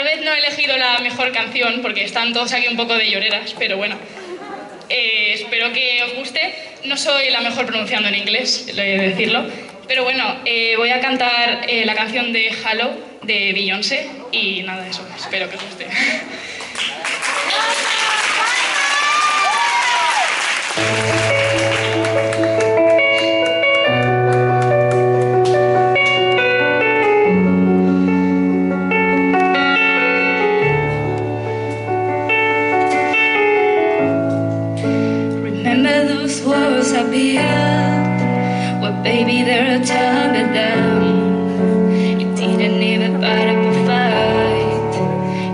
Tal vez no he elegido la mejor canción porque están todos aquí un poco de lloreras, pero bueno. Espero que os guste. No soy la mejor pronunciando en inglés, he de decirlo. Pero bueno, voy a cantar la canción de Halo de Beyoncé y nada, eso. Espero que os guste. Remember those walls I built? Well, baby, they're tumbled down. You didn't even put up a fight.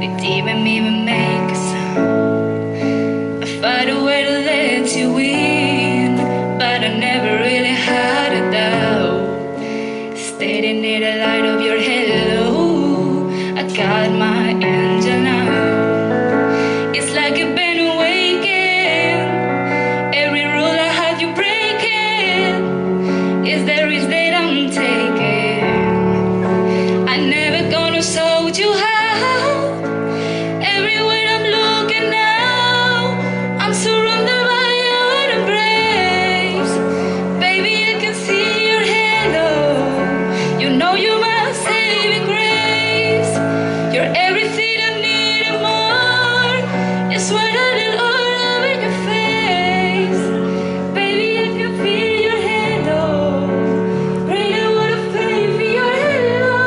You didn't even make a sound. I found a way to let you in, but I never really had a doubt. Staring in the light of your halo, I got my angel now. It's like you've been awakened. Every rule I had you breaking is the risk that I'm taking. I'm never gonna show you how. Everywhere I'm looking now, I'm surrounded by your embrace. Baby, I can see your halo. You know you're my saving grace. You're everything I need and more. It's what I did all over your face. Baby, I can feel your halo. Pray I wanna pay for your halo.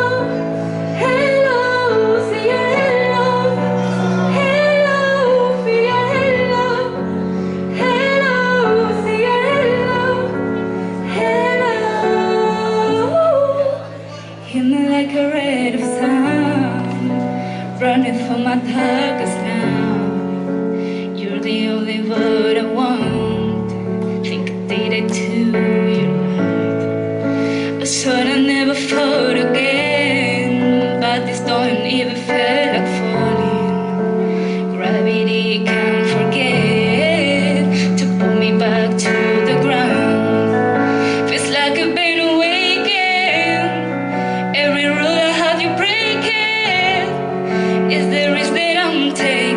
Halo, see your halo. Halo, feel your halo. Halo, see your halo. Halo. Hit me like a ray of sun, running for my darkest night. You're the only word I want. Think I did it to you right. I thought I'd never fall again, but this don't even feel like falling. Gravity can't forget to pull me back to the ground. Feels like I've been awakened. Every rule I have you breaking is the risk that I'm taking.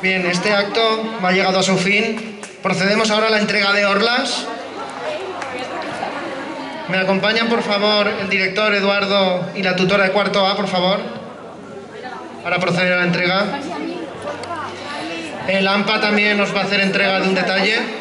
Bien, este acto ha llegado a su fin. Procedemos ahora a la entrega de orlas. ¿Me acompañan, por favor, el director Eduardo y la tutora de cuarto A, por favor? Para proceder a la entrega. El AMPA también nos va a hacer entrega de un detalle.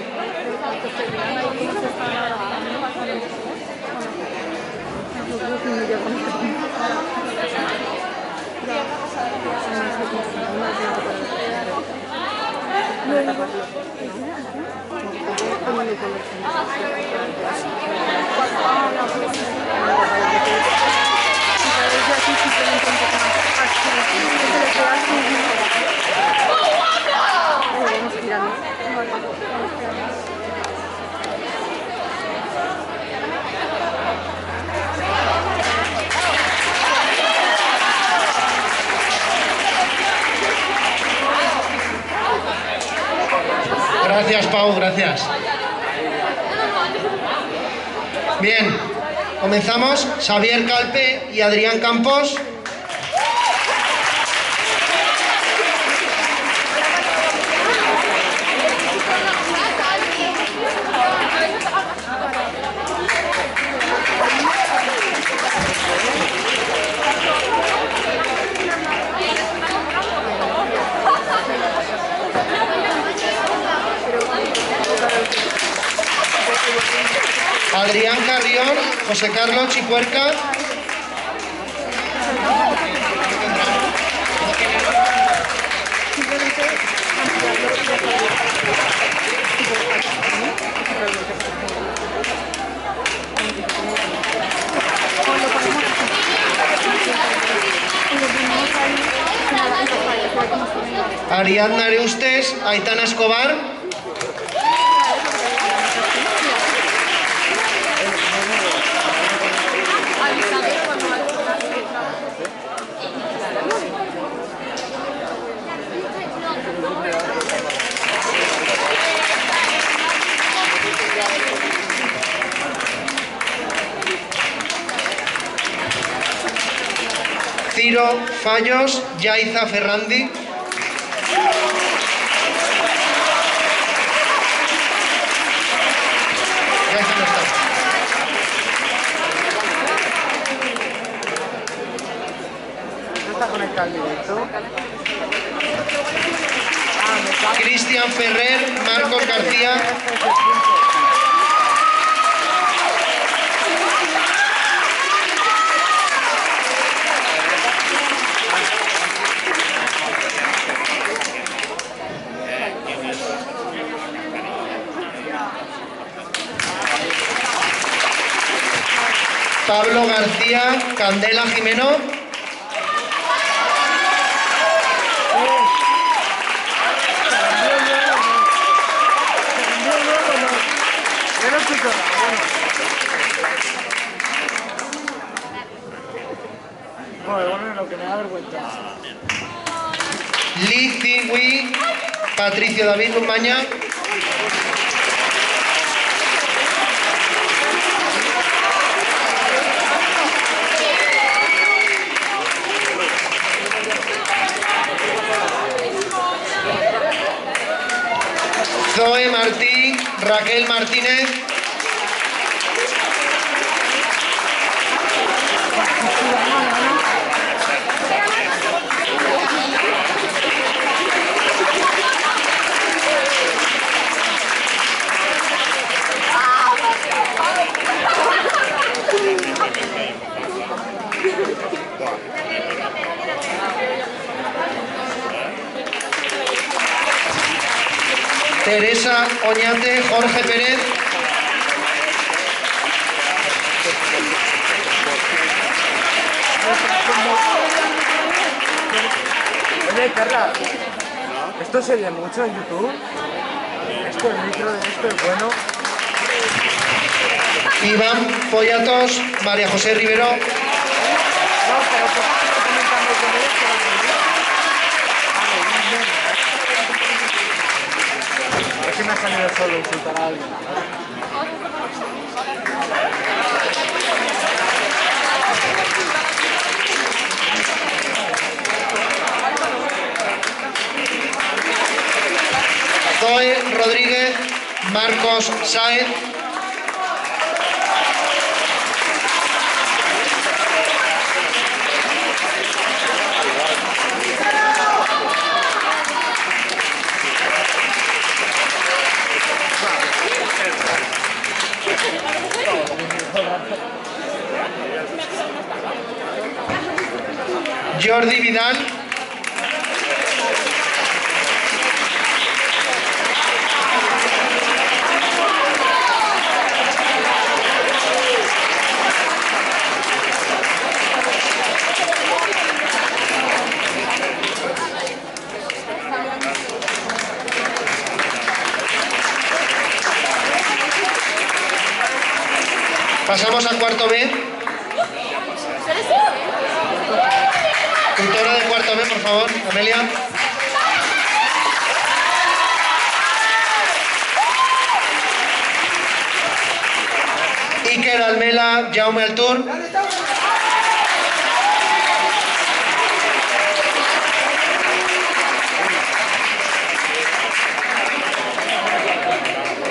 Gracias, Pau, gracias. Bien, comenzamos. Xavier Calpe y Adrián Campos. Adrián Carrión, José Carlos Chipuerca. Ariadna Areustes, Aitana Escobar. Ciro Fallos, Yaiza Ferrandi. Cristian Ferrer, Marcos García. Pablo García, Candela Jimeno. Li Ziwi, Patricio David Lumaña. Zoe Martí, Raquel Martínez. Teresa Oñate, Jorge Pérez. Oye, Carla, ¿esto se oye mucho en YouTube? ¿Esto, el micro de esto es bueno? Iván Follatos, María José Rivero. No, pero comentando con ellos, es que me ha salido solo insultar a alguien. Zoe Rodríguez, Marcos Sáez. Jordi Vidal. Pasamos a cuarto B. Tutora de cuarto B, por favor, Amelia. Iker Almela, Jaume Altur.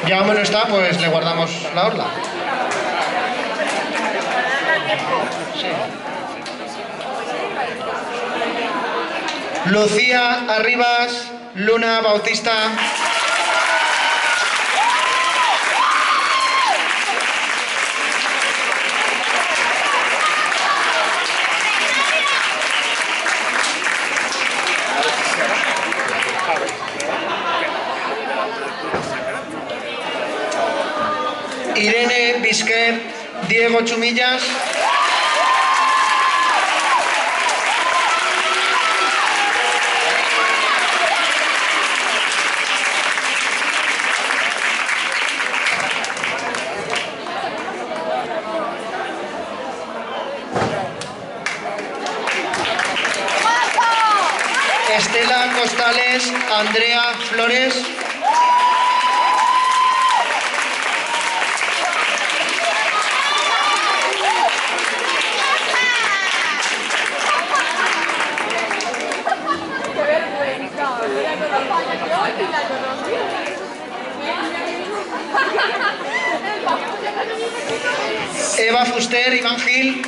Jaume no está, pues le guardamos la orla. Lucía Arribas, Luna Bautista. Irene Bisquet, Diego Chumillas. Estela Costales, Andrea Flores. Eva Fuster, Iván Gil.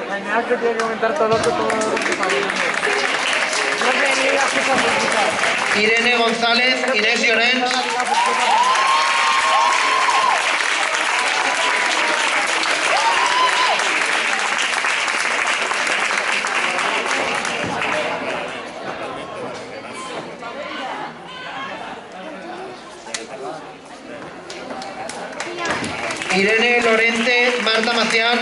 Mañana que tiene que aumentar todo lo que está hablando. No me digas que está publicado. Irene González, Inés Llorens. Irene Lorente, Marta Macián.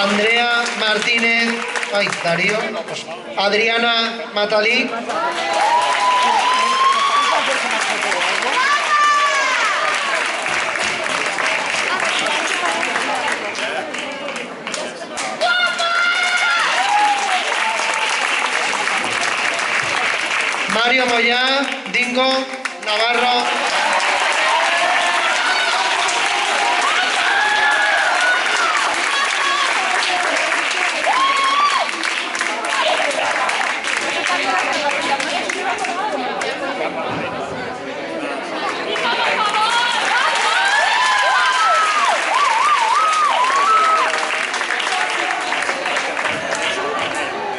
Andrea Martínez, Darío, Adriana Matalí. Mario Moyá, Dingo, Navarro.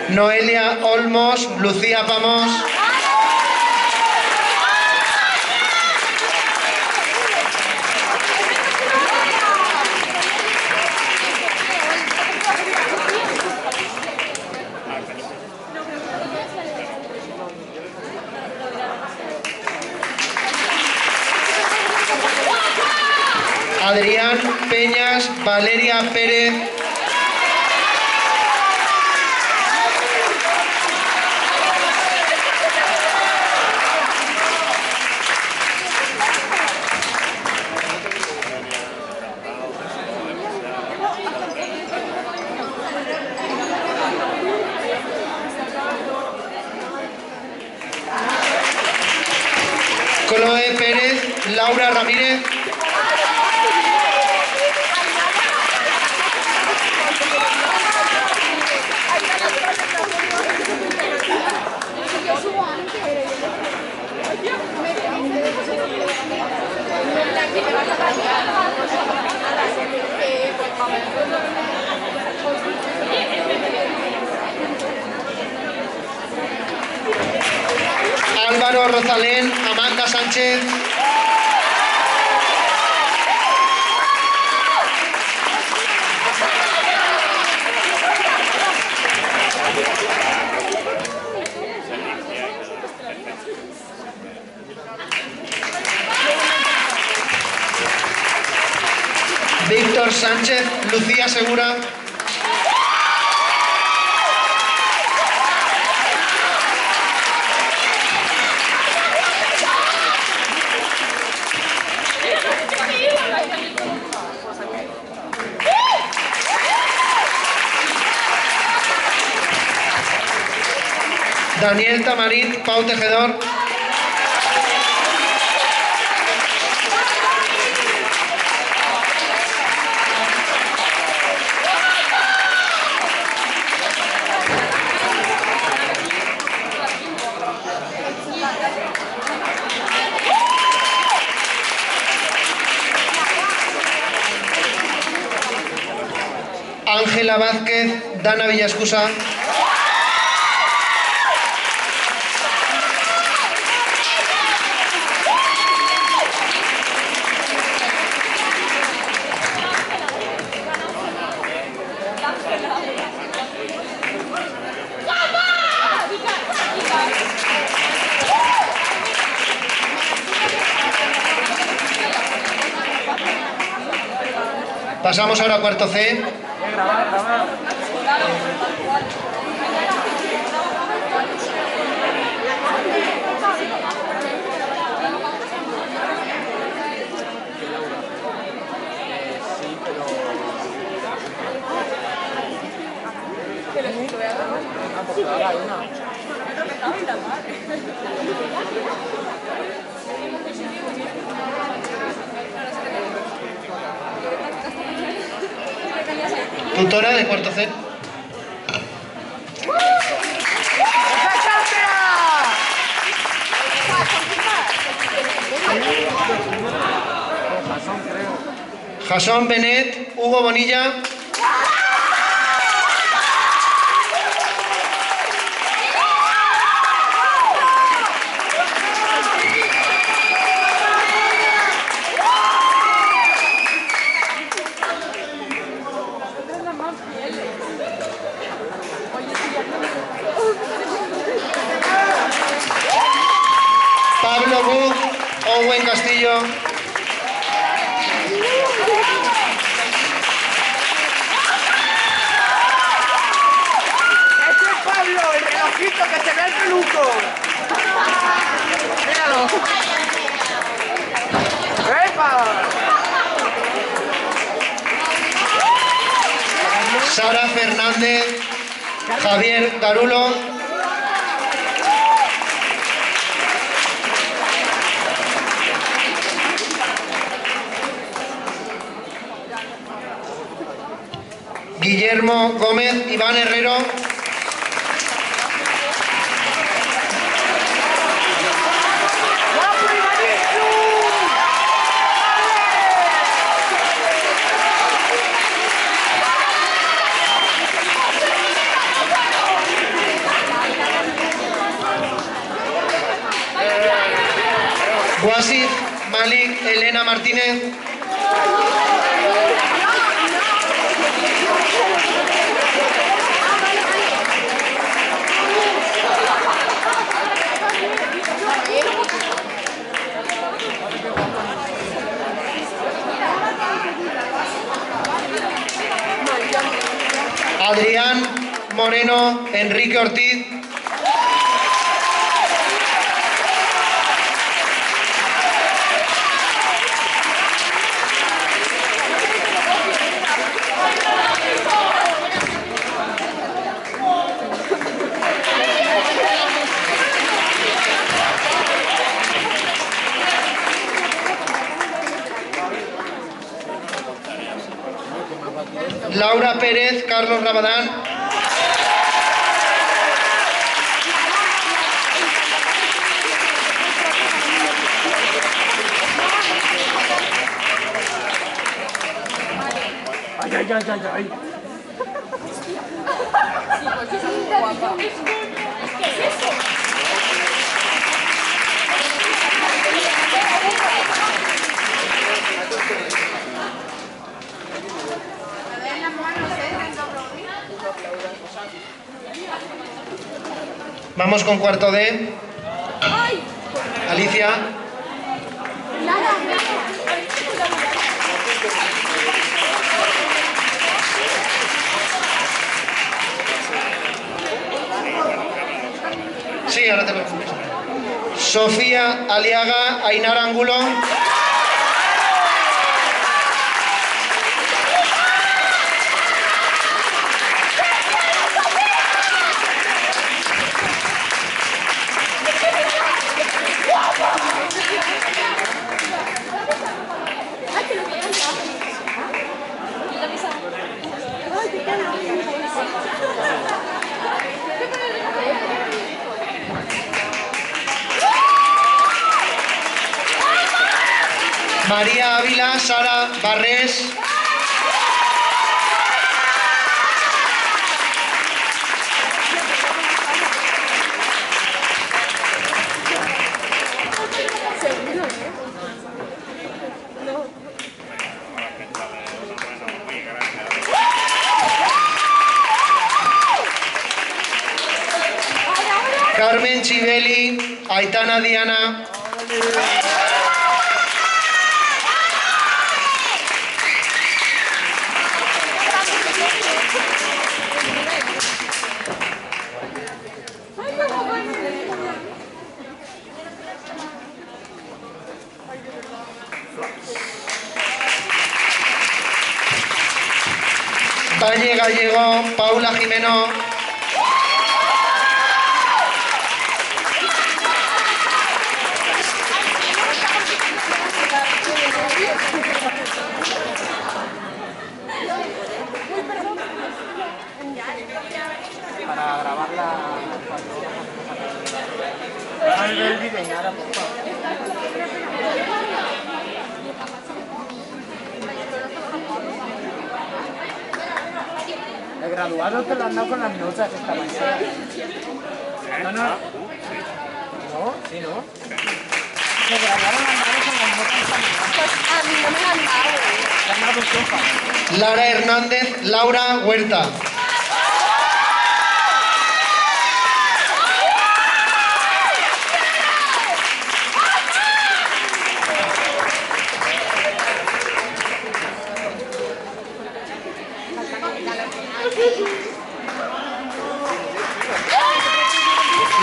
Noelia Olmos, Lucía Pamos. Adrián Peñas, Valeria Pérez. José Pérez, Laura Ramírez. Álvaro Rosalén, Amanda Sánchez. Víctor Sánchez, Lucía Segura. Daniel Tamarit, Pau Tejedor. Ángela Vázquez, Dana Villascusa. Pasamos ahora a cuarto C. Tutora de cuarto C. Jasón Benet, Hugo Bonilla. Pablo Bug, Owen Castillo. ¡Este es Pablo, el relojito que se ve el peluco! ¡Míralo! ¡Epa! Sara Fernández, Javier Garulo. Guillermo Gómez, Iván Herrero. Guasif Malik, Elena Martínez. Adrián Moreno, Enrique Ortiz. Laura Pérez, Carlos Rabadán. Ay, ay, ay, ay, ay. ¿Qué es eso? Vamos con cuarto D. Alicia. Sí, ahora te lo explico. Sofía Aliaga, Ainara Angulo. María Ávila, Sara Barrés. Carmen Chiveli, Aitana Diana. Valle Gallego, Paula Jimeno. Para grabarla. Ay, el vídeo, nada, por favor. El graduado te lo han dado con las notas esta mañana. No, no. ¿No? ¿Sí, no? Se graduaron las manos con las notas esta mañana. Pues a mí no me la han dado. Le han dado sopa. Lara Hernández, Laura Huerta.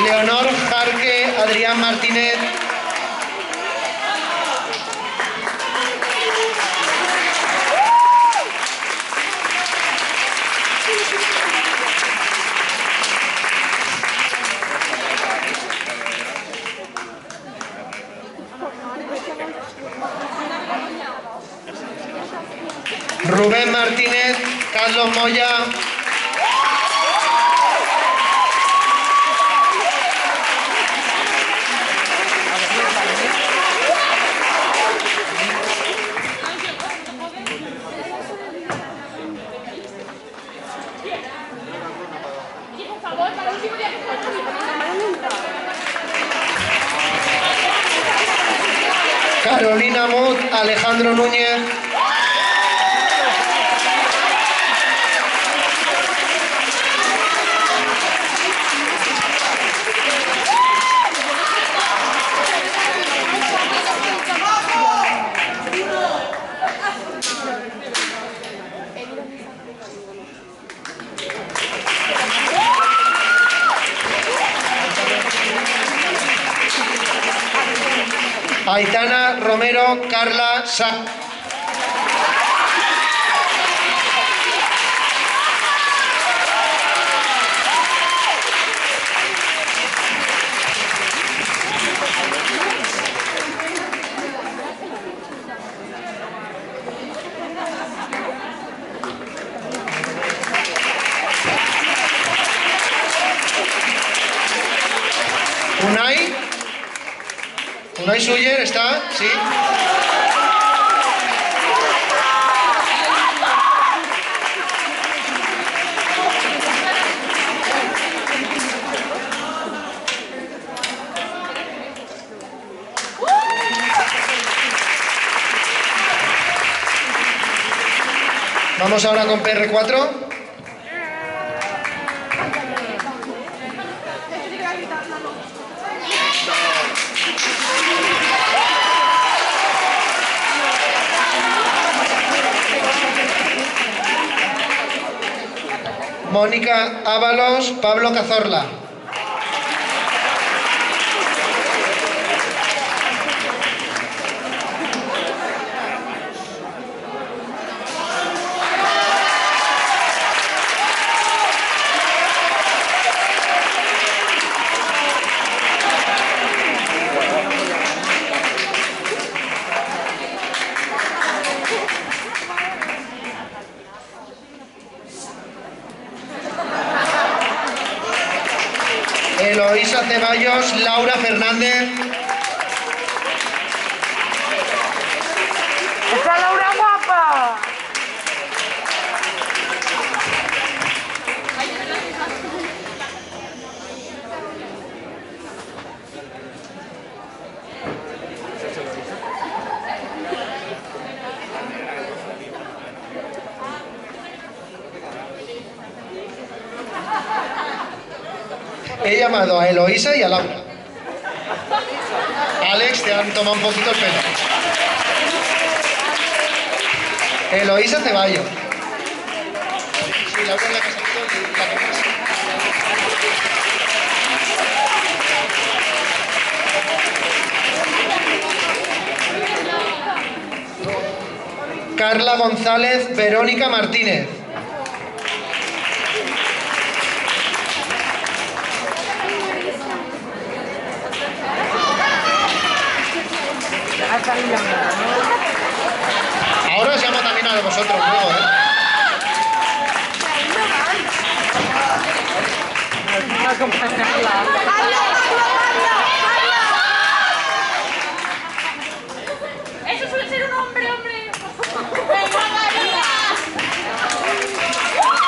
Leonor Jarque, Adrián Martínez. Rubén Martínez, Carlos Moya. Carolina Mut, Alejandro Núñez. Aitana Romero, Carla Sa. Unai. Unai Suyer está, sí. Vamos ahora con PR4. Mónica Ábalos, Pablo Cazorla. Eloísa Ceballos, Laura Fernández. ¡Esa Laura guapa! He llamado a Eloísa y a Laura. Alex, te han tomado un poquito el pelo. Eloísa Ceballos. Sí, Laura es la que ha salido y la que más. Carla González, Verónica Martínez. Ahora os llamo también a vosotros luego, ¿eh? Eso suele ser un hombre, hombre.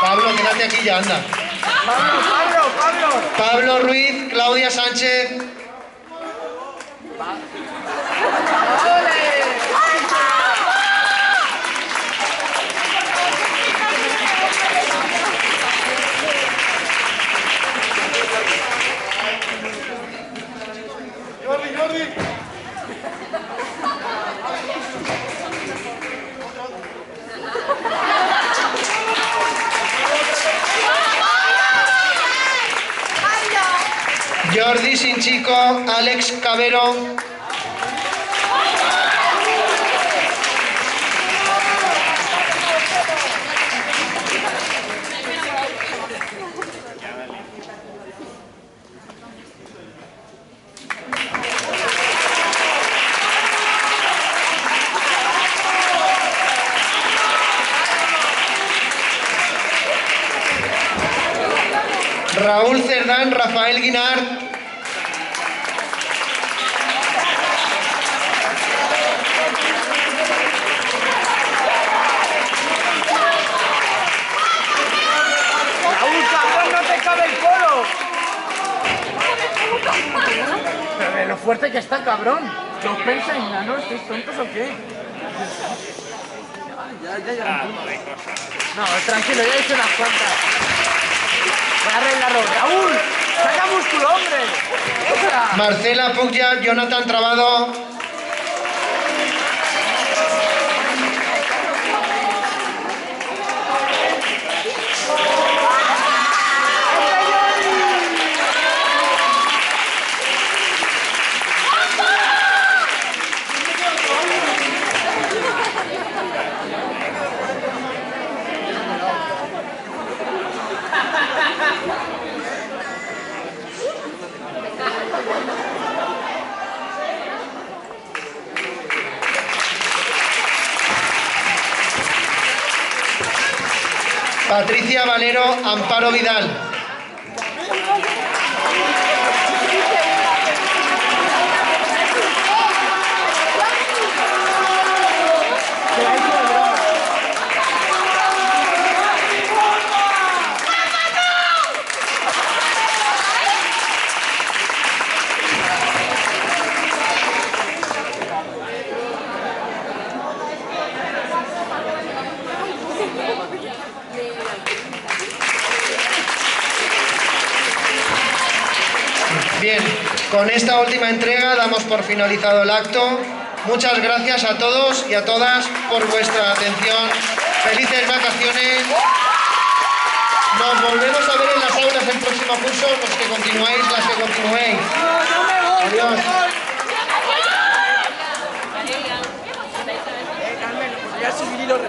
Pablo, quédate aquí ya, anda. Pablo. Pablo Ruiz, Claudia Sánchez. Jordi Sinchico, Alex Cabero. Raúl Cerdán, Rafael Guinart. Raúl, cabrón, no te cabe el polo. Pero de lo fuerte que está, cabrón. ¿Qué os pensáis, ¿no? ¿Estáis tontos o qué? Ya. No, tranquilo, ya he hecho unas cuantas. Voy a arreglarlo. Raúl, saca músculo, hombre. ¡Esa! Marcela Puglia, Jonathan Trabado. Patricia Valero, Amparo Vidal. Bien, con esta última entrega damos por finalizado el acto. Muchas gracias a todos y a todas por vuestra atención. Felices vacaciones. Nos volvemos a ver en las aulas el próximo curso, los que continuéis, las que continuéis. Adiós.